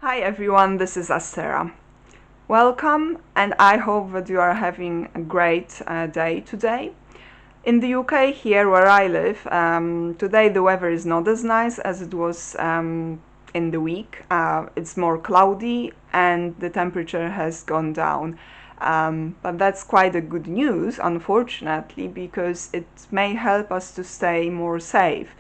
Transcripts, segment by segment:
Hi everyone, this is Astera. Welcome, and I hope that you are having a great day today. In the UK, here where I live, today the weather is not as nice as it was in the week. It's more cloudy and the temperature has gone down. But that's quite a good news, unfortunately, because it may help us to stay more safe.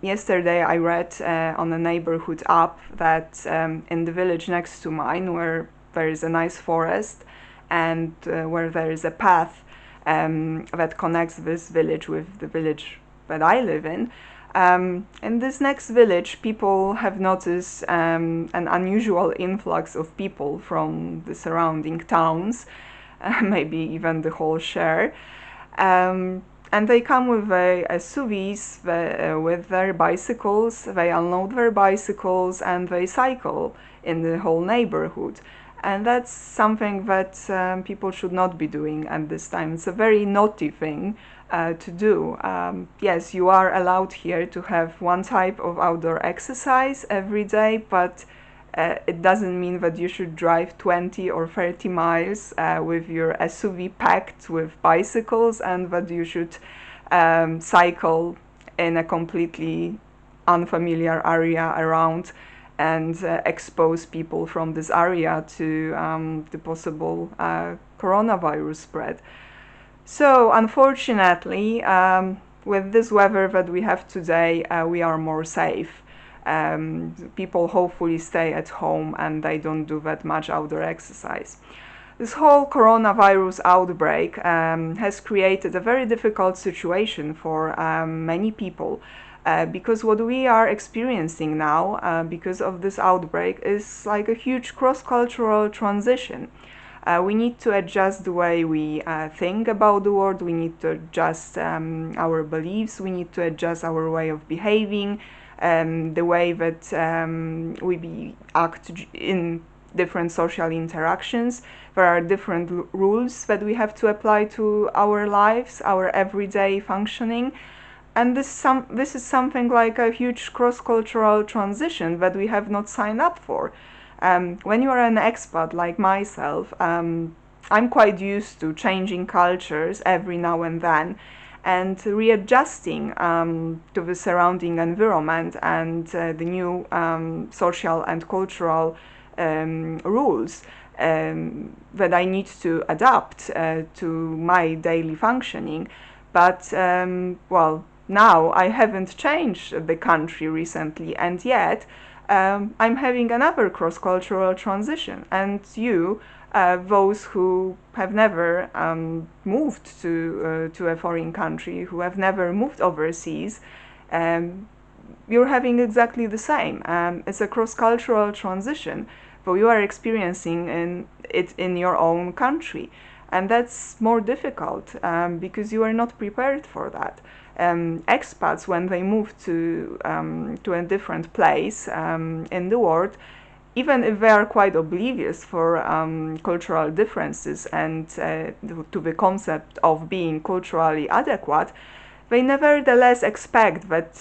Yesterday, I read on a neighborhood app that in the village next to mine, where there is a nice forest and where there is a path that connects this village with the village that I live in this next village, people have noticed an unusual influx of people from the surrounding towns, maybe even the whole shire. And they come with SUVs, with their bicycles, they unload their bicycles and they cycle in the whole neighborhood. And that's something that people should not be doing at this time. It's a very naughty thing to do. Yes, you are allowed here to have one type of outdoor exercise every day, but it doesn't mean that you should drive 20 or 30 miles with your SUV packed with bicycles, and that you should cycle in a completely unfamiliar area around and expose people from this area to the possible coronavirus spread. So, unfortunately, with this weather that we have today, we are more safe. People hopefully stay at home and they don't do that much outdoor exercise. This whole coronavirus outbreak has created a very difficult situation for many people. Because what we are experiencing now, because of this outbreak, is like a huge cross-cultural transition. We need to adjust the way we think about the world, we need to adjust our beliefs, we need to adjust our way of behaving, the way that we act in different social interactions. There are different rules that we have to apply to our lives, our everyday functioning. And this is something like a huge cross-cultural transition that we have not signed up for. When you are an expat like myself, I'm quite used to changing cultures every now and then and readjusting to the surrounding environment and the new social and cultural rules that I need to adapt to my daily functioning. But, now I haven't changed the country recently, and yet I'm having another cross-cultural transition. And you, those who have never moved to a foreign country, who have never moved overseas, you're having exactly the same. It's a cross-cultural transition, but you are experiencing it in your own country. And that's more difficult because you are not prepared for that. Expats, when they move to a different place in the world, even if they are quite oblivious for cultural differences and to the concept of being culturally adequate, they nevertheless expect that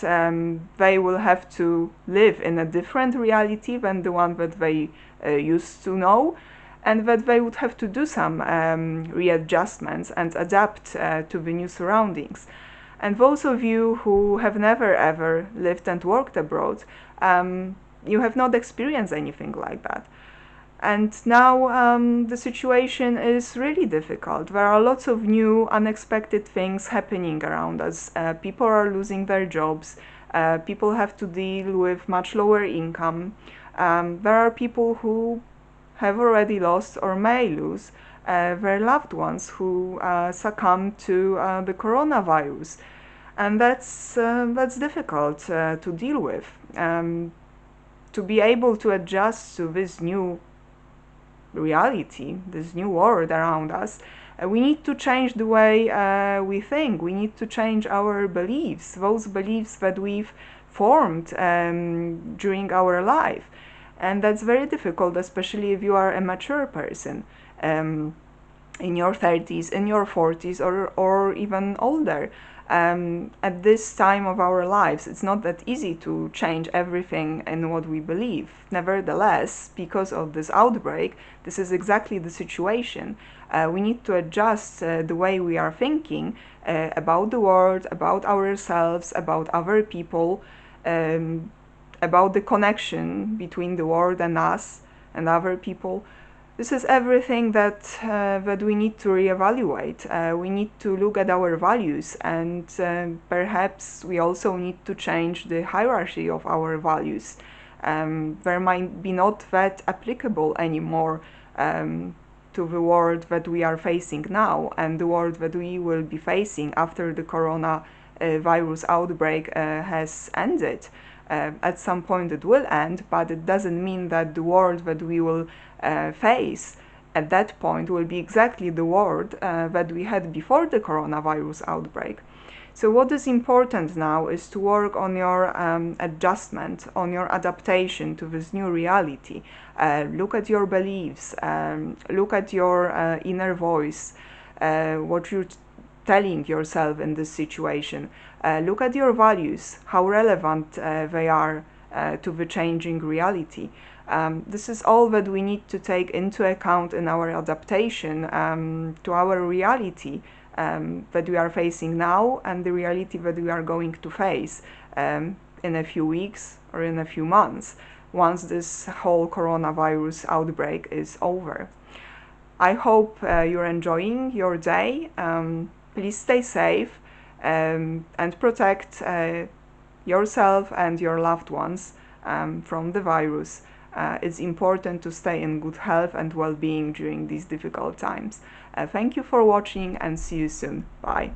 they will have to live in a different reality than the one that they used to know, and that they would have to do some readjustments and adapt to the new surroundings. And those of you who have never ever lived and worked abroad, you have not experienced anything like that. And now the situation is really difficult. There are lots of new, unexpected things happening around us. People are losing their jobs. People have to deal with much lower income. There are people who have already lost or may lose their loved ones who succumb to the coronavirus. And that's difficult to deal with. To be able to adjust to this new reality, this new world around us, we need to change the way we think. We need to change our beliefs, those beliefs that we've formed during our life. And that's very difficult, especially if you are a mature person in your 30s, in your 40s, or even older. At this time of our lives, it's not that easy to change everything in what we believe. Nevertheless, because of this outbreak, this is exactly the situation. We need to adjust the way we are thinking about the world, about ourselves, about other people, about the connection between the world and us and other people. This is everything that we need to reevaluate. We need to look at our values, and perhaps we also need to change the hierarchy of our values. There might be not that applicable anymore to the world that we are facing now and the world that we will be facing after the coronavirus outbreak has ended. At some point it will end, but it doesn't mean that the world that we will face at that point will be exactly the world that we had before the coronavirus outbreak. So what is important now is to work on your adjustment, on your adaptation to this new reality. Look at your beliefs, look at your inner voice, what you're telling yourself in this situation. Look at your values, how relevant they are to the changing reality. This is all that we need to take into account in our adaptation to our reality that we are facing now and the reality that we are going to face in a few weeks or in a few months once this whole coronavirus outbreak is over. I hope you're enjoying your day. Please stay safe and protect yourself and your loved ones from the virus. It's important to stay in good health and well-being during these difficult times. Thank you for watching and see you soon. Bye.